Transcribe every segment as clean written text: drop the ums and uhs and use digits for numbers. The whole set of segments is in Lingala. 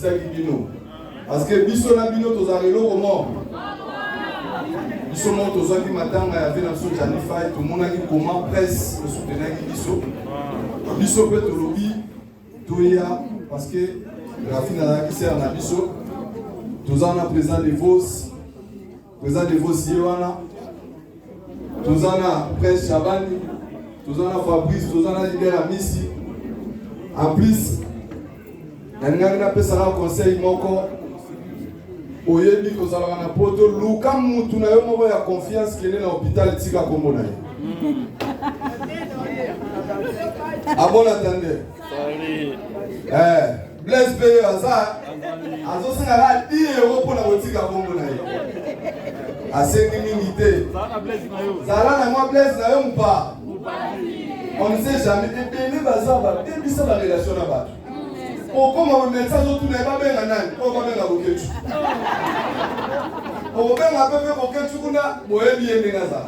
féliciter Bino. Parce que biso na bino tozalelo comment biso mo tozaki matanga ya vena so Janify tout monde qui comment presse le soutenir biso biso peut tolobi toya parce que Rafina la qui sert na biso tozana président de Vos Yewana tozana presse Chabani tozana Fabrice tozana Libera Missi en plus na pesa na conseil moko oyebi kozala na poto luka mutu na yo moko ya confiance kene na hôpital tika kombo na ye. A bon attendez. Blaise Peye aza azosenga la 10 € pour na tika kombo na ye. Asengi mingi te. Zala na moi Blaise na yo mpa. On ne sait jamais ebele bazaba debisa ba relation na bato. Comment on met ça tout n'est pas bien nani on va bien boketu on va bien boketu kuna boyebi yenga za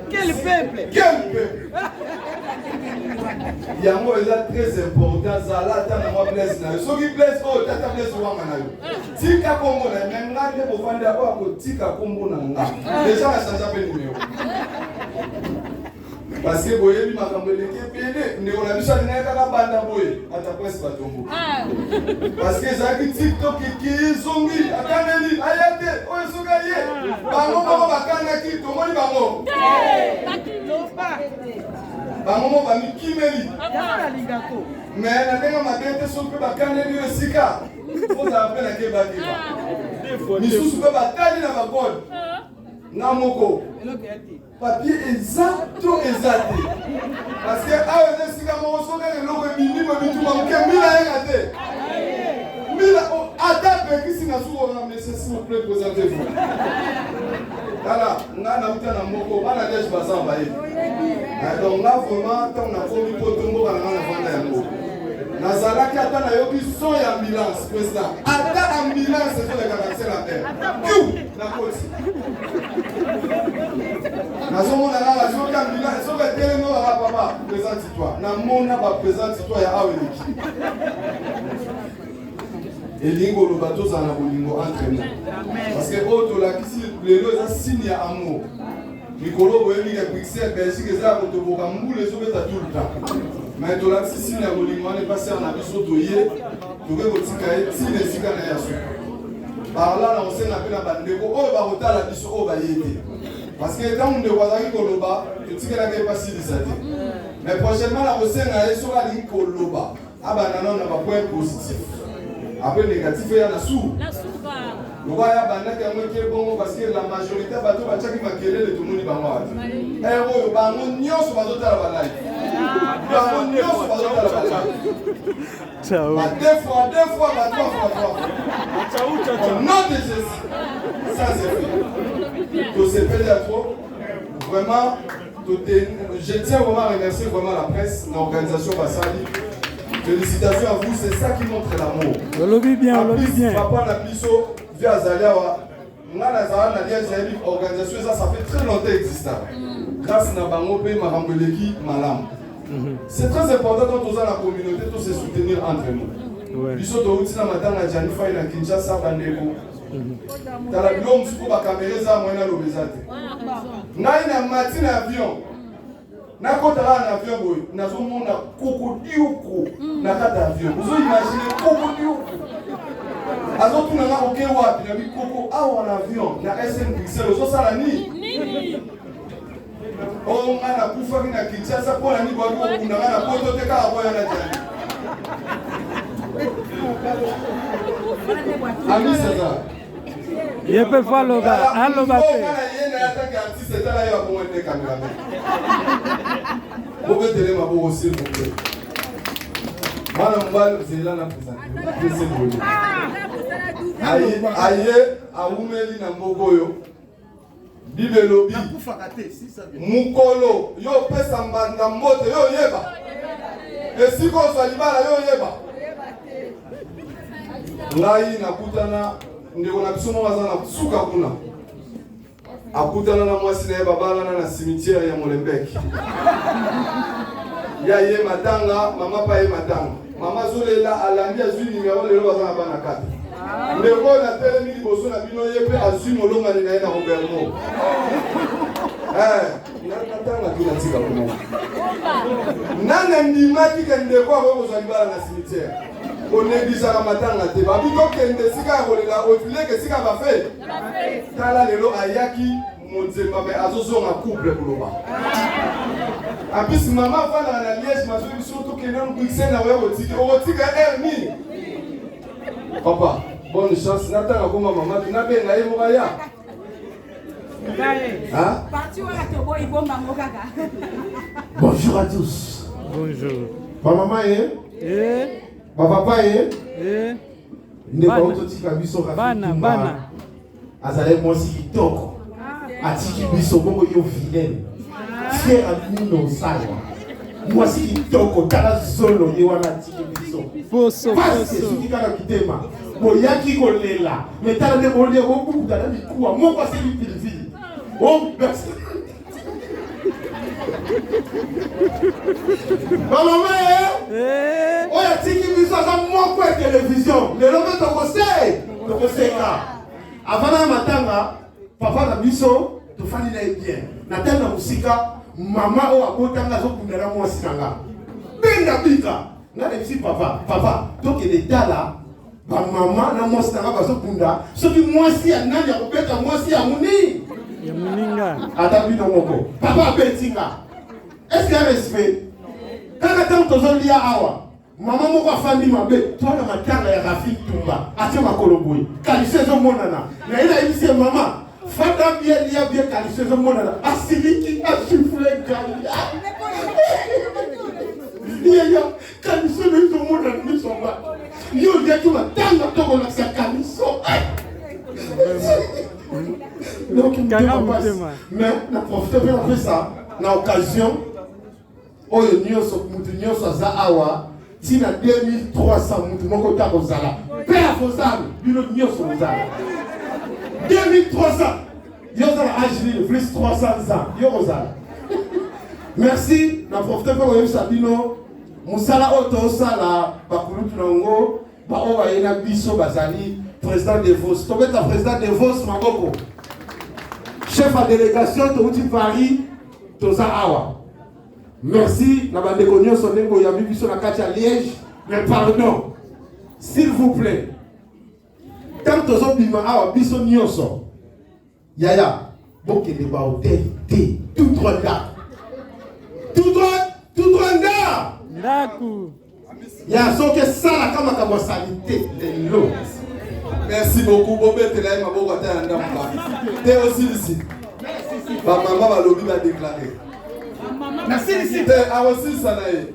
quel peuple yango est très important ça là tant moi blesse na so ki blesse oh tata blesse wanga na yo tika kombo na menga de bo fanda ko tika kombo na nga déjà na changer pe numéro parce que boyebi makambo leke pele ne on a biso na kaka banda boye ata presse batombo parce que zaki TikTok ki zongi akaneli ayate oyo soka ye bango moko bakanga ki tomoni bango bango moko bamikimeli mais na ndenga mabete soki bakaneli esika oza pe na ke bakeba misusu pe batali na bagole na moko papier exacto. Parce que ah on est si comme on sonne le logo minimum bitu manque mila engate. Mila adape qui sina sou on mais s'il vous plaît présentez-vous. Voilà, ngana uta na moko bana desh bazamba yi. Donc là vraiment tant na fomi potombo bana na vanda ya moko. Nazalaki ata na yoki son ya ambulance président. Ata ambulance sur les cancer la terre. Na koti. Nazomona na la joka ambulance so que teleno la papa présente-toi. Na mona ba présente-toi ya aweliki. Elingo lo bato za na bolingo entre nous. Parce que auto la kisi lelo za signe ya amour. Mikolo boyebi ya Bruxelles Belgique eza ko to boka mbule so beta tout le temps. Mais to la kisi signe ya bolingo ne pas ser na biso to ye. To ke ko tika e tine sika na yaso. Par là on sait na pena bandeko o ba kotala biso o ba yete. Parce que tant on ne voit pas koloba, to tika la ke pas si disate. Mais prochainement la on sait na yeso la li koloba. Aba na ba point positif. Après négatif il y a la sous. Nous voyons parce que la majorité bateau va tchaki makele le tout le monde bango. Eh oh bango nyonso bazo tala balai. Bango nyonso bazo tala balai. Ciao. Deux fois trois. Ciao. Non de Jésus. Ça c'est fait. Donc c'est fait à trop. Vraiment je tiens vraiment à remercier vraiment la presse, l'organisation Basali. Félicitations à vous, c'est ça qui montre l'amour. On le vit bien, on le vit bien. Papa Napiso, via Zaliawa, organisation, ça fait très longtemps existant. Grâce à Bangope, Marambeleki, Malam. C'est très important quand on a la communauté, de se soutenir entre nous. Biso to utina matanga Janify na Kinshasa bandeko. Tala bilom suko ba caméra za moyena lobezate. Ngai na matina avion. Na kota na avion boy, nazomona kokodiuko na kata avion. Vous imaginez kokodiuko. Azotu na nga oke wapi na bikoko awa na avion na SN Bruxelles ozo sala ni. O ngana kufa kina Kinshasa pona ni bwa ko kuna ngana poto te ka boya na jani. Ami César. Il peut faire le gars, allo baté. Pourquoi tu n'es pas beau aussi pour que Madame Bal, c'est là la présentation. Aïe, à Oumeli Nambogoyo, Bibelobi, Mukolo, yo pesa mbanda mbote, yo yeba. Et si qu'on soit libala, yo yeba. Ngai nakutana ndeko na biso moko aza na suka kuna akutana na mwasi na ye babalana na cimetière ya Molenbeek ya ye matanga mama pa ye matanga Maman Zolela alandi azwi numéro lelo baza na bana 4. Ndeko na telemi liboso na bino ye pe azwi molonga na ye na Roberto. Natanga kila tika kuna. Nana ndimaki ndeko akozwa libala na cimetière. Onebisaka matanga te babi tokende sika kolela ofileke sika bafe. Tala lelo ayaki monzemba me azozonga couple kuloba. Apis mama fana na liège mazuli surtout que non pixel na wewe otika nini. Papa, bonne chance. Natanga koma mama tunabenga ye mokaya. Hein? Bonjour à tous. Bonjour. Maman papa Bana. Azale mwasi kitoko. Atiki biso bongo yo vilaine. Fier amino sawa. Mwasi kitoko tala zolo ye wana atiki biso. Poso. Suki kaka kitema. Boyaki kolela. Metala ne bolye obuku dala bikuwa. Moko aseli pilvi. Oh merci. Maman oya tiki biso za moko ya télévision. Le lobe tokoseka. Avant matanga papa na biso tofani na bien. Na tanga musika mama o akotanga zo kundela mwasi nanga. Benga bika. Na le petit papa toke de tala ba mama na mwasi nanga bazo kunda. Soki mwasi ya nani akopeka mwasi ya muni. Ya muninga. Ata bino moko. Papa betinga. Est-ce qu'il y a respect? Kaka tango tozolia awa. Mama moko afandi mabe. Twana matanga ya Rafik Tumba. Atie makolo boy. Kalise zo monana. Na ila ibise mama. Fada bien lia bien kalise zo monana. Asiliki asifule gali. Iya kalise zo monana misomba. Yo yetu matanga toko na sa kaliso. Donc mais na profiter bien après ça. Na occasion oyo nyonso mutu nyonso za awa tina 2300 mutu moko ta kozala père fozala bino nyonso kozala 2300 yozala agili plus 300 ans yo kozala merci na profiter pour oyo sabino musala oto sala bakulutu nango ba o bayena biso bazali président de Vos tobeta président de Vos maboko chef à délégation to Paris toza awa. Merci, na bandeko nyonso ndenge ya bibiso na kati ya Liège, mais pardon. S'il vous plaît. Tant tozo bima awa biso nyonso. Yaya, bokende ba hôtel T, tout droit là. Tout droit là. Ndaku. Ya soke sala kama kama salite lelo. Merci beaucoup Bobete la maboko ata ndamka. Te aussi ici. Ba maman va lobby va déclarer. Merci ici. Te aussi sanaye.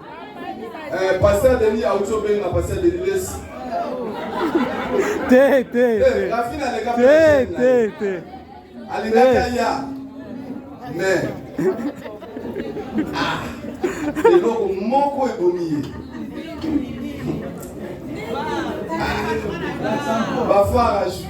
Pasteur Denis a auto ben na pasteur Denis. Te. La finale les gars. Te. Alina ya. Mais le logo moko ebomiye. Ba farage.